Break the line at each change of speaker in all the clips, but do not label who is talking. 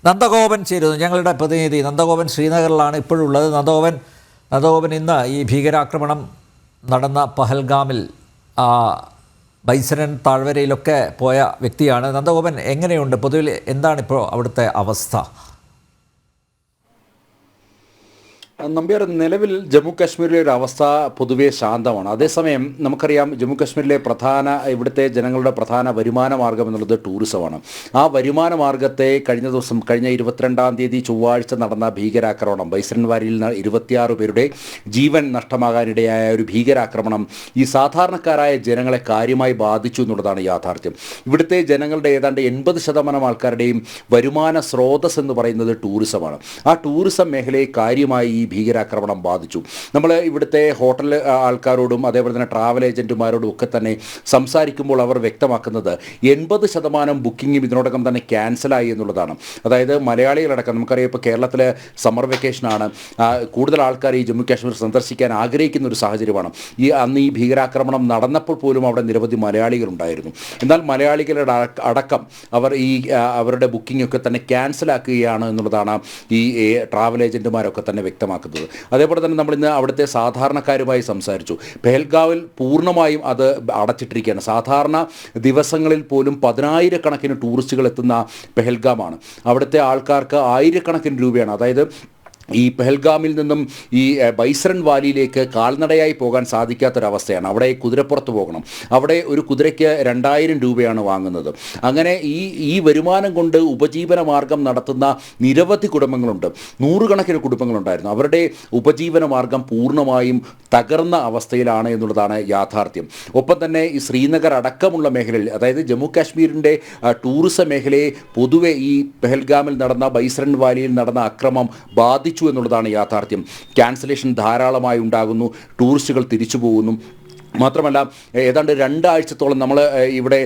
നന്ദഗോപൻ ചേരുന്നു. ഞങ്ങളുടെ പ്രതിനിധി നന്ദഗോപൻ ശ്രീനഗറിലാണ് ഇപ്പോഴുള്ളത്. നന്ദഗോപൻ ഇന്ന് ഈ ഭീകരാക്രമണം നടന്ന പഹൽഗാമിൽ ബൈസരൻ താഴ്വരയിലൊക്കെ പോയ വ്യക്തിയാണ്. നന്ദഗോപൻ, എങ്ങനെയുണ്ട് പൊതുവിൽ, എന്താണിപ്പോൾ അവിടുത്തെ അവസ്ഥ?
നമ്പ്യാർ, നിലവിൽ ജമ്മു കാശ്മീരിലെ ഒരു അവസ്ഥ പൊതുവെ ശാന്തമാണ്. അതേസമയം നമുക്കറിയാം, ജമ്മു കാശ്മീരിലെ ഇവിടുത്തെ ജനങ്ങളുടെ പ്രധാന വരുമാന മാർഗം എന്നുള്ളത് ടൂറിസമാണ്. ആ വരുമാന മാർഗത്തെ കഴിഞ്ഞ 22-ാം തീയതി ചൊവ്വാഴ്ച നടന്ന ഭീകരാക്രമണം, ബൈസരൻ വാലിയിൽ 26 പേരുടെ ജീവൻ നഷ്ടമാകാനിടയായ ഒരു ഭീകരാക്രമണം ഈ സാധാരണക്കാരായ ജനങ്ങളെ കാര്യമായി ബാധിച്ചു എന്നുള്ളതാണ് യാഥാർത്ഥ്യം. ഇവിടുത്തെ ജനങ്ങളുടെ ഏതാണ്ട് 80% ആൾക്കാരുടെയും വരുമാന സ്രോതസ് എന്ന് പറയുന്നത് ടൂറിസമാണ്. ആ ടൂറിസം മേഖലയെ കാര്യമായി ഈ ഭീകരാക്രമണം ബാധിച്ചു. നമ്മൾ ഇവിടുത്തെ ഹോട്ടൽ ആൾക്കാരോടും അതേപോലെ തന്നെ ട്രാവൽ ഏജൻറ്റുമാരോടും ഒക്കെ തന്നെ സംസാരിക്കുമ്പോൾ അവർ വ്യക്തമാക്കുന്നത് 80% ബുക്കിങ്ങും ഇതിനോടകം തന്നെ ക്യാൻസലായി എന്നുള്ളതാണ്. അതായത് മലയാളികളടക്കം, നമുക്കറിയാം ഇപ്പോൾ കേരളത്തിലെ സമ്മർ വെക്കേഷനാണ്, കൂടുതൽ ആൾക്കാർ ഈ ജമ്മു കാശ്മീർ സന്ദർശിക്കാൻ ആഗ്രഹിക്കുന്ന ഒരു സാഹചര്യമാണ്. അന്ന് ഈ ഭീകരാക്രമണം നടന്നപ്പോൾ പോലും അവിടെ നിരവധി മലയാളികളുണ്ടായിരുന്നു. എന്നാൽ മലയാളികളുടെ അടക്കം അവരുടെ ബുക്കിംഗ് ഒക്കെ തന്നെ ക്യാൻസലാക്കുകയാണ് എന്നുള്ളതാണ് ഈ ട്രാവൽ ഏജൻറ്റുമാരൊക്കെ തന്നെ വ്യക്തമാക്കുന്നത്. അതേപോലെ തന്നെ നമ്മളിന്ന് അവിടുത്തെ സാധാരണക്കാരുമായി സംസാരിച്ചു. പെഹൽഗാവിൽ പൂർണ്ണമായും അത് അടച്ചിട്ടിരിക്കുകയാണ്. സാധാരണ ദിവസങ്ങളിൽ പോലും 10,000-കണക്കിന് ടൂറിസ്റ്റുകൾ എത്തുന്ന പെഹൽഗാമാണ്. അവിടുത്തെ ആൾക്കാർക്ക് 1000-കണക്കിന് രൂപയാണ്. അതായത് ഈ പെഹൽഗാമിൽ നിന്നും ഈ ബൈസരൻ വാലിയിലേക്ക് കാൽനടയായി പോകാൻ സാധിക്കാത്തൊരവസ്ഥയാണ്. അവിടെ കുതിരപ്പുറത്ത് പോകണം. അവിടെ ഒരു കുതിരയ്ക്ക് 2,000 രൂപയാണ് വാങ്ങുന്നത്. അങ്ങനെ ഈ വരുമാനം കൊണ്ട് ഉപജീവന മാർഗം നടത്തുന്ന നിരവധി കുടുംബങ്ങളുണ്ട്. 100-കണക്കിന് കുടുംബങ്ങളുണ്ടായിരുന്നു. അവരുടെ ഉപജീവന മാർഗം പൂർണ്ണമായും തകർന്ന അവസ്ഥയിലാണ് എന്നുള്ളതാണ് യാഥാർത്ഥ്യം. ഒപ്പം തന്നെ ഈ ശ്രീനഗർ അടക്കമുള്ള മേഖലയിൽ, അതായത് ജമ്മു കാശ്മീരിൻ്റെ ടൂറിസം മേഖലയെ പൊതുവെ ഈ പെഹൽഗാമിൽ നടന്ന ബൈസരൻ വാലിയിൽ നടന്ന അക്രമം ബാധിച്ചു എന്നുള്ളതാണ് യാഥാർത്ഥ്യം. ക്യാൻസലേഷൻ ധാരാളമായി ഉണ്ടാകുന്നു, ടൂറിസ്റ്റുകൾ തിരിച്ചു പോകുന്നു. മാത്രമല്ല, ഏതാണ്ട് 2 ആഴ്ചത്തോളം നമ്മൾ ഇവിടെ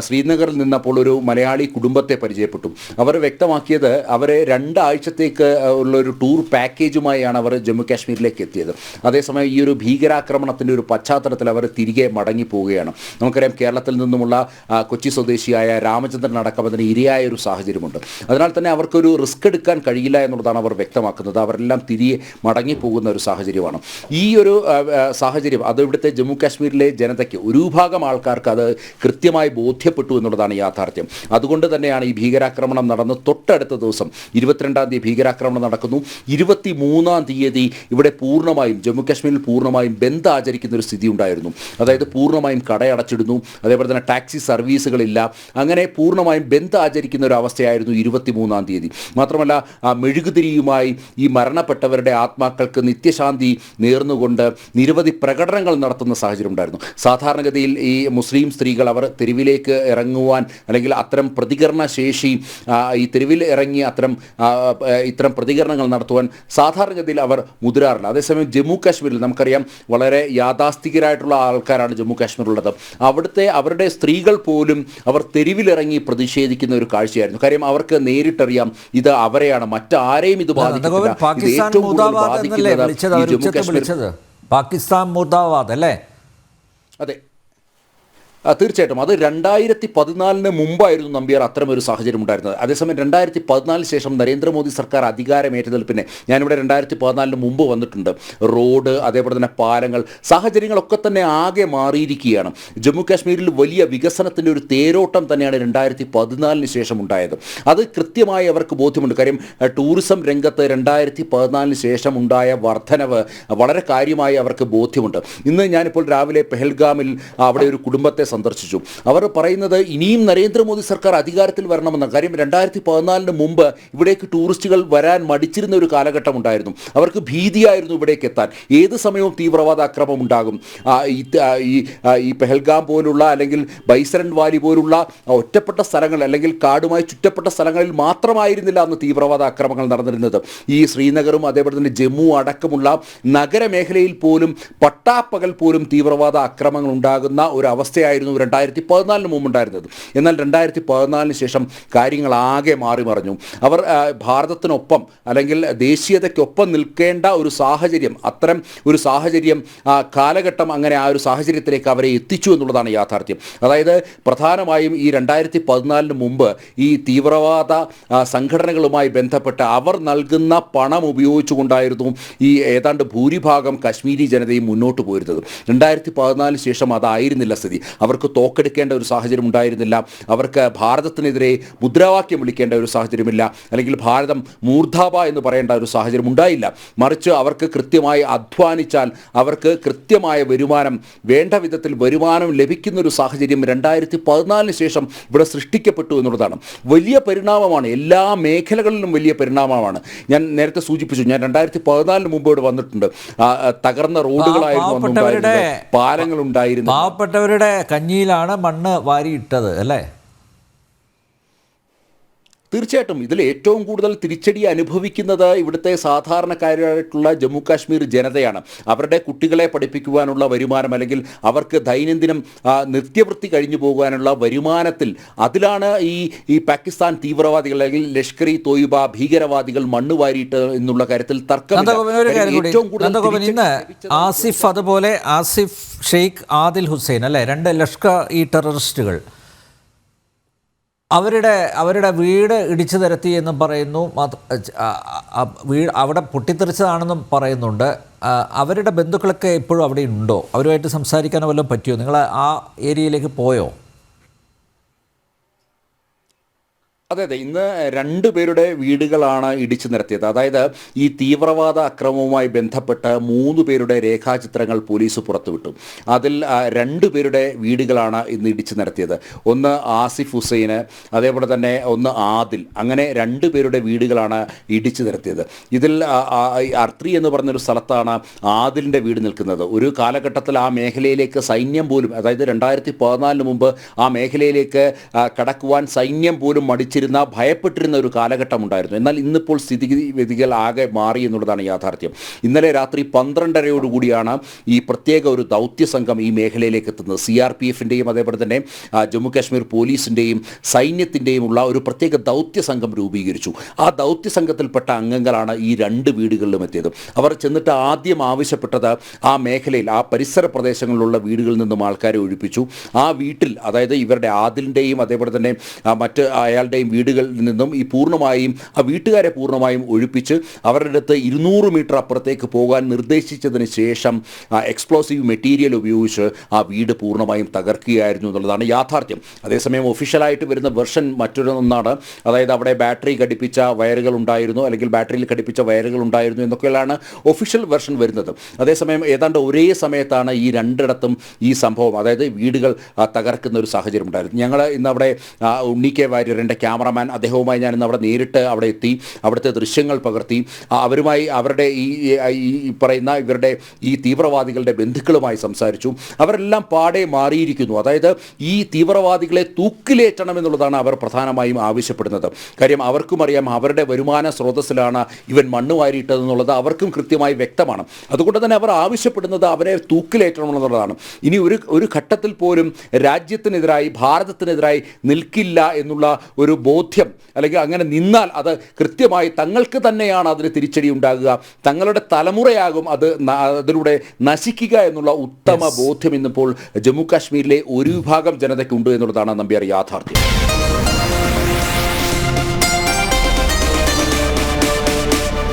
ശ്രീനഗറിൽ നിന്നപ്പോൾ ഒരു മലയാളി കുടുംബത്തെ പരിചയപ്പെട്ടു. അവർ വ്യക്തമാക്കിയത് അവർ 2 ആഴ്ചത്തേക്ക് ഉള്ളൊരു ടൂർ പാക്കേജുമായാണ് അവർ ജമ്മു കാശ്മീരിലേക്ക് എത്തിയത്. അതേസമയം ഈ ഒരു ഭീകരാക്രമണത്തിൻ്റെ ഒരു പശ്ചാത്തലത്തിൽ അവർ തിരികെ മടങ്ങിപ്പോവുകയാണ്. നമുക്കറിയാം, കേരളത്തിൽ നിന്നുമുള്ള കൊച്ചി സ്വദേശിയായ രാമചന്ദ്രൻ അടക്കം അതിന് ഇരയായ ഒരു സാഹചര്യമുണ്ട്. അതിനാൽ തന്നെ അവർക്കൊരു റിസ്ക് എടുക്കാൻ കഴിയില്ല എന്നുള്ളതാണ് അവർ വ്യക്തമാക്കുന്നത്. അവരെല്ലാം തിരികെ മടങ്ങിപ്പോകുന്ന ഒരു സാഹചര്യമാണ്. ഈ ഒരു സാഹചര്യം അത് ഇവിടുത്തെ ജമ്മു കാശ്മീരിലെ ജനതയ്ക്ക്, ഒരു വിഭാഗം ആൾക്കാർക്ക് അത് കൃത്യമായി ബോധ്യപ്പെട്ടു എന്നുള്ളതാണ് യാഥാർത്ഥ്യം. അതുകൊണ്ട് തന്നെയാണ് ഈ ഭീകരാക്രമണം നടന്ന് തൊട്ടടുത്ത ദിവസം 22-ാം തീയതി ഭീകരാക്രമണം നടക്കുന്നു. 23-ാം തീയതി ഇവിടെ പൂർണ്ണമായും ജമ്മു കാശ്മീരിൽ പൂർണ്ണമായും ബന്ദ് ആചരിക്കുന്ന ഒരു സ്ഥിതി ഉണ്ടായിരുന്നു. അതായത് പൂർണ്ണമായും കടയടച്ചിടുന്നു, അതേപോലെ തന്നെ ടാക്സി സർവീസുകളില്ല. അങ്ങനെ പൂർണ്ണമായും ബന്ദ് ആചരിക്കുന്ന ഒരു അവസ്ഥയായിരുന്നു 23-ാം തീയതി. മാത്രമല്ല, മെഴുകുതിരിയുമായി ഈ മരണപ്പെട്ടവരുടെ ആത്മാക്കൾക്ക് നിത്യശാന്തി നേർന്നുകൊണ്ട് നിരവധി പ്രകടനങ്ങൾ നടത്തുന്ന സാഹചര്യം ഉണ്ടായിരുന്നു. സാധാരണഗതിയിൽ ഈ മുസ്ലിം സ്ത്രീകൾ അവർ തെരുവിലേക്ക് ഇറങ്ങുവാൻ, അല്ലെങ്കിൽ അത്തരം പ്രതികരണ ശേഷി, ഈ തെരുവിൽ ഇറങ്ങി ഇത്തരം പ്രതികരണങ്ങൾ നടത്തുവാൻ സാധാരണഗതിയിൽ അവർ മുതിരാറില്ല. അതേസമയം ജമ്മു കാശ്മീരിൽ നമുക്കറിയാം, വളരെ യാഥാസ്ഥികരായിട്ടുള്ള ആൾക്കാരാണ് ജമ്മു കാശ്മീരിലുള്ളത്. അവരുടെ സ്ത്രീകൾ പോലും അവർ തെരുവിലിറങ്ങി പ്രതിഷേധിക്കുന്ന ഒരു കാഴ്ചയായിരുന്നു. കാര്യം അവർക്ക് നേരിട്ടറിയാം, ഇത് അവരെയാണ്, മറ്റാരെയും ഇത് ബാധിക്കില്ല. ഏറ്റവും കൂടുതൽ ബാധിക്കുന്നത് ജമ്മു കാശ്മീർ.
പാകിസ്ഥാൻ മുർദാബാദ് അല്ലേ?
അതെ, തീർച്ചയായിട്ടും. അത് 2014 മുമ്പായിരുന്നു നമ്പ്യാർ അത്തരമൊരു സാഹചര്യം ഉണ്ടായിരുന്നത്. അതേസമയം 2014 ശേഷം നരേന്ദ്രമോദി സർക്കാർ അധികാരമേറ്റതിൽ പിന്നെ, ഞാനിവിടെ 2014 മുമ്പ് വന്നിട്ടുണ്ട്, റോഡ്, അതേപോലെ തന്നെ പാലങ്ങൾ, സാഹചര്യങ്ങളൊക്കെ തന്നെ ആകെ മാറിയിരിക്കുകയാണ്. ജമ്മു കാശ്മീരിൽ വലിയ വികസനത്തിൻ്റെ ഒരു തേരോട്ടം തന്നെയാണ് 2014 ശേഷം ഉണ്ടായത്. അത് കൃത്യമായി അവർക്ക് ബോധ്യമുണ്ട്. കാര്യം ടൂറിസം രംഗത്ത് 2014 ശേഷം ഉണ്ടായ വർധനവ് വളരെ കാര്യമായി അവർക്ക് ബോധ്യമുണ്ട്. ഇന്ന് ഞാനിപ്പോൾ രാവിലെ പെഹൽഗാമിൽ അവിടെ ഒരു കുടുംബത്തെ സന്ദർശിച്ചു. അവർ പറയുന്നത് ഇനിയും നരേന്ദ്രമോദി സർക്കാർ അധികാരത്തിൽ വരണമെന്ന കാര്യം. 2014 മുമ്പ് ഇവിടേക്ക് ടൂറിസ്റ്റുകൾ വരാൻ മടിച്ചിരുന്ന ഒരു കാലഘട്ടം ഉണ്ടായിരുന്നു. അവർക്ക് ഭീതിയായിരുന്നു ഇവിടേക്ക് എത്താൻ. ഏത് സമയവും തീവ്രവാദ ആക്രമണം ഉണ്ടാകും. ഈ പെഹൽഗാം പോലുള്ള, അല്ലെങ്കിൽ ബൈസരൻ വാലി പോലുള്ള ഒറ്റപ്പെട്ട സ്ഥലങ്ങൾ, അല്ലെങ്കിൽ കാടുമായി ചുറ്റപ്പെട്ട സ്ഥലങ്ങളിൽ മാത്രമായിരുന്നില്ല അന്ന് തീവ്രവാദ ആക്രമണങ്ങൾ നടന്നിരുന്നത്. ഈ ശ്രീനഗറും അതേപോലെ തന്നെ ജമ്മു അടക്കമുള്ള നഗരമേഖലയിൽ പോലും പട്ടാപ്പകൽ പോലും തീവ്രവാദ ആക്രമണങ്ങൾ ഉണ്ടാകുന്ന ഒരു അവസ്ഥയായിരുന്നു അവസ്ഥയായിരുന്നു 2014 മുമ്പുണ്ടായിരുന്നത്. എന്നാൽ 2014 ശേഷം കാര്യങ്ങളാകെ മാറി മറിഞ്ഞു. അവർ ഭാരതത്തിനൊപ്പം അല്ലെങ്കിൽ ദേശീയതയ്ക്കൊപ്പം നിൽക്കേണ്ട ഒരു സാഹചര്യം, അത്തരം ഒരു സാഹചര്യം കാലഘട്ടം അങ്ങനെ ആ ഒരു സാഹചര്യത്തിലേക്ക് അവരെ എത്തിച്ചു എന്നുള്ളതാണ് യാഥാർത്ഥ്യം. അതായത് പ്രധാനമായും ഈ 2014 മുമ്പ് ഈ തീവ്രവാദ സംഘടനകളുമായി ബന്ധപ്പെട്ട് അവർ നൽകുന്ന പണം ഉപയോഗിച്ചുകൊണ്ടായിരുന്നു ഈ ഏതാണ്ട് ഭൂരിഭാഗം കശ്മീരി ജനതയും മുന്നോട്ട് പോയിരുന്നത്. 2014 ശേഷം അതായിരുന്നില്ല സ്ഥിതി. അവർക്ക് തോക്കെടുക്കേണ്ട ഒരു സാഹചര്യം ഉണ്ടായിരുന്നില്ല. അവർക്ക് ഭാരതത്തിനെതിരെ മുദ്രാവാക്യം വിളിക്കേണ്ട ഒരു സാഹചര്യമില്ല, അല്ലെങ്കിൽ ഭാരതം മൂർധാബ എന്ന് പറയേണ്ട ഒരു സാഹചര്യം ഉണ്ടായില്ല. മറിച്ച് അവർക്ക് കൃത്യമായി അധ്വാനിച്ചാൽ അവർക്ക് കൃത്യമായ വരുമാനം, വേണ്ട വിധത്തിൽ വരുമാനം ലഭിക്കുന്ന ഒരു സാഹചര്യം 2014 ശേഷം ഇവിടെ സൃഷ്ടിക്കപ്പെട്ടു എന്നുള്ളതാണ്. വലിയ പരിണാമമാണ്, എല്ലാ മേഖലകളിലും വലിയ പരിണാമമാണ്. ഞാൻ നേരത്തെ സൂചിപ്പിച്ചു, ഞാൻ 2014 മുമ്പ് ഇവിടെ വന്നിട്ടുണ്ട്. തകർന്ന റോഡുകളായിരുന്നു, പാലങ്ങൾ ഉണ്ടായിരുന്നു.
പാവപ്പെട്ടവരുടെ കഞ്ഞിയിലാണ് മണ്ണ് വാരിയിട്ടത് അല്ലേ?
തീർച്ചയായിട്ടും ഇതിൽ ഏറ്റവും കൂടുതൽ തിരിച്ചടി അനുഭവിക്കുന്നത് ഇവിടുത്തെ സാധാരണക്കാരായിട്ടുള്ള ജമ്മു കാശ്മീർ ജനതയാണ്. അവരുടെ കുട്ടികളെ പഠിപ്പിക്കുവാനുള്ള വരുമാനം, അല്ലെങ്കിൽ അവർക്ക് ദൈനംദിനം നിത്യവൃത്തി കഴിഞ്ഞു പോകാനുള്ള വരുമാനത്തിൽ, അതിലാണ് ഈ പാകിസ്ഥാൻ തീവ്രവാദികൾ അല്ലെങ്കിൽ ലഷ്കർ ഇ തോയ്ബ ഭീകരവാദികൾ മണ്ണ് വാരിയിട്ട് എന്നുള്ള കാര്യത്തിൽ തർക്കമില്ല.
ഇന്ന് ആസിഫ്, അതുപോലെ ആസിഫ് ഷെയ്ഖ് ആദിൽ ഹുസൈൻ അല്ലേ, 2 ലഷ്കർ ഇ ടെററിസ്റ്റുകൾ, അവരുടെ വീട് ഇടിച്ചു നിരത്തി എന്നും പറയുന്നു. അവിടെ പൊട്ടിത്തെറിച്ചതാണെന്നും പറയുന്നുണ്ട്. അവരുടെ ബന്ധുക്കളൊക്കെ ഇപ്പോഴും അവിടെ ഉണ്ടോ? അവരുമായിട്ട് സംസാരിക്കാനോ വല്ലതും പറ്റിയോ? നിങ്ങൾ ആ ഏരിയയിലേക്ക് പോയോ?
അതെ, ഇന്ന് 2 പേരുടെ വീടുകളാണ് ഇടിച്ചു നിരത്തിയത്. അതായത് ഈ തീവ്രവാദ അക്രമവുമായി ബന്ധപ്പെട്ട് 3 പേരുടെ രേഖാചിത്രങ്ങൾ പോലീസ് പുറത്തുവിട്ടു. അതിൽ 2 പേരുടെ വീടുകളാണ് ഇന്ന് ഇടിച്ചു നിരത്തിയത്. ഒന്ന് ആസിഫ് ഹുസൈന്, അതേപോലെ തന്നെ ഒന്ന് ആദിൽ. അങ്ങനെ 2 പേരുടെ വീടുകളാണ് ഇടിച്ചു നിരത്തിയത്. ഇതിൽ അർത്രി എന്ന് പറഞ്ഞൊരു സ്ഥലത്താണ് ആദിലിൻ്റെ വീട് നിൽക്കുന്നത്. ഒരു കാലഘട്ടത്തിൽ ആ മേഖലയിലേക്ക് സൈന്യം പോലും, അതായത് 2014 മുമ്പ് ആ മേഖലയിലേക്ക് കടക്കുവാൻ സൈന്യം പോലും ഭയപ്പെട്ടിരുന്ന ഒരു കാലഘട്ടം ഉണ്ടായിരുന്നു. എന്നാൽ ഇന്നിപ്പോൾ സ്ഥിതിഗതികൾ ആകെ മാറി എന്നുള്ളതാണ് യാഥാർത്ഥ്യം. ഇന്നലെ രാത്രി 12:30 ഈ പ്രത്യേക ഒരു ദൗത്യ സംഘം ഈ മേഖലയിലേക്ക് എത്തുന്നത്. CRPFൻ്റെയും അതേപോലെ തന്നെ ജമ്മു കാശ്മീർ പോലീസിൻ്റെയും സൈന്യത്തിൻ്റെയും ഉള്ള ഒരു പ്രത്യേക ദൗത്യ സംഘം രൂപീകരിച്ചു. ആ ദൗത്യ സംഘത്തിൽപ്പെട്ട അംഗങ്ങളാണ് ഈ 2 വീടുകളിലും എത്തിയത്. അവർ ചെന്നിട്ട് ആദ്യം ആവശ്യപ്പെട്ടത് ആ മേഖലയിൽ, ആ പരിസര പ്രദേശങ്ങളിലുള്ള വീടുകളിൽ നിന്നും ആൾക്കാരെ ഒഴിപ്പിച്ചു. ആ വീട്ടിൽ, അതായത് ഇവരുടെ ആദിലിൻ്റെയും അതേപോലെ തന്നെ മറ്റ് അയാളുടെയും വീടുകളിൽ നിന്നും ആ വീട്ടുകാരെ പൂർണ്ണമായും ഒഴിപ്പിച്ച് അവരുടെ അടുത്ത് 200 മീറ്റർ അപ്പുറത്തേക്ക് പോകാൻ നിർദ്ദേശിച്ചതിന് ശേഷം എക്സ്പ്ലോസീവ് മെറ്റീരിയൽ ഉപയോഗിച്ച് ആ വീട് പൂർണ്ണമായും തകർക്കുകയായിരുന്നു എന്നുള്ളതാണ് യാഥാർത്ഥ്യം. അതേസമയം ഒഫീഷ്യലായിട്ട് വരുന്ന വെർഷൻ മറ്റൊന്നാണ്. അതായത് അവിടെ ബാറ്ററി ഘടിപ്പിച്ച വയറുകൾ ഉണ്ടായിരുന്നു, അല്ലെങ്കിൽ ബാറ്ററിയിൽ ഘടിപ്പിച്ച വയറുകൾ ഉണ്ടായിരുന്നു എന്നൊക്കെയാണ് ഒഫീഷ്യൽ വെർഷൻ വരുന്നത്. അതേസമയം ഏതാണ്ട് ഒരേ സമയത്താണ് ഈ 2ഇടത്തും ഈ സംഭവം, അതായത് വീടുകൾ തകർക്കുന്ന ഒരു സാഹചര്യം ഉണ്ടായിരുന്നു. ഞങ്ങൾ ഇന്ന് അവിടെ ഉണ്ണി കെ വാര്യർ, എൻ്റെ ക്യാമറമാൻ, അദ്ദേഹവുമായി ഞാൻ ഇന്ന് അവിടെ നേരിട്ട് അവിടെ എത്തി, അവിടുത്തെ ദൃശ്യങ്ങൾ പകർത്തി, അവരുമായി, അവരുടെ ഈ പറയുന്ന ഇവരുടെ ഈ തീവ്രവാദികളുടെ ബന്ധുക്കളുമായി സംസാരിച്ചു. അവരെല്ലാം പാടെ മാറിയിരിക്കുന്നു. അതായത് ഈ തീവ്രവാദികളെ തൂക്കിലേറ്റണം എന്നുള്ളതാണ് അവർ പ്രധാനമായും ആവശ്യപ്പെടുന്നത്. കാര്യം അവർക്കും അറിയാം അവരുടെ വരുമാന സ്രോതസ്സിലാണ് ഇവൻ മണ്ണ് വാരിയിട്ടതെന്നുള്ളത് അവർക്കും കൃത്യമായി വ്യക്തമാണ്. അതുകൊണ്ട് തന്നെ അവർ ആവശ്യപ്പെടുന്നത് അവരെ തൂക്കിലേറ്റണം എന്നുള്ളതാണ്. ഇനി ഒരു ഘട്ടത്തിൽ പോലും രാജ്യത്തിനെതിരായി, ഭാരതത്തിനെതിരായി നിൽക്കില്ല എന്നുള്ള ഒരു ബോധ്യം, അല്ലെങ്കിൽ അങ്ങനെ നിന്നാൽ അത് കൃത്യമായി തങ്ങൾക്ക് തന്നെയാണ് അതിന് തിരിച്ചടി ഉണ്ടാകുക, തങ്ങളുടെ തലമുറയാകും അതിലൂടെ നശിക്കുക എന്നുള്ള ഉത്തമ ബോധ്യം ഇന്നിപ്പോൾ ജമ്മു കാശ്മീരിലെ ഒരു വിഭാഗം ജനതയ്ക്കുണ്ട് എന്നുള്ളതാണ് നമ്പ്യാർ യാഥാർത്ഥ്യം.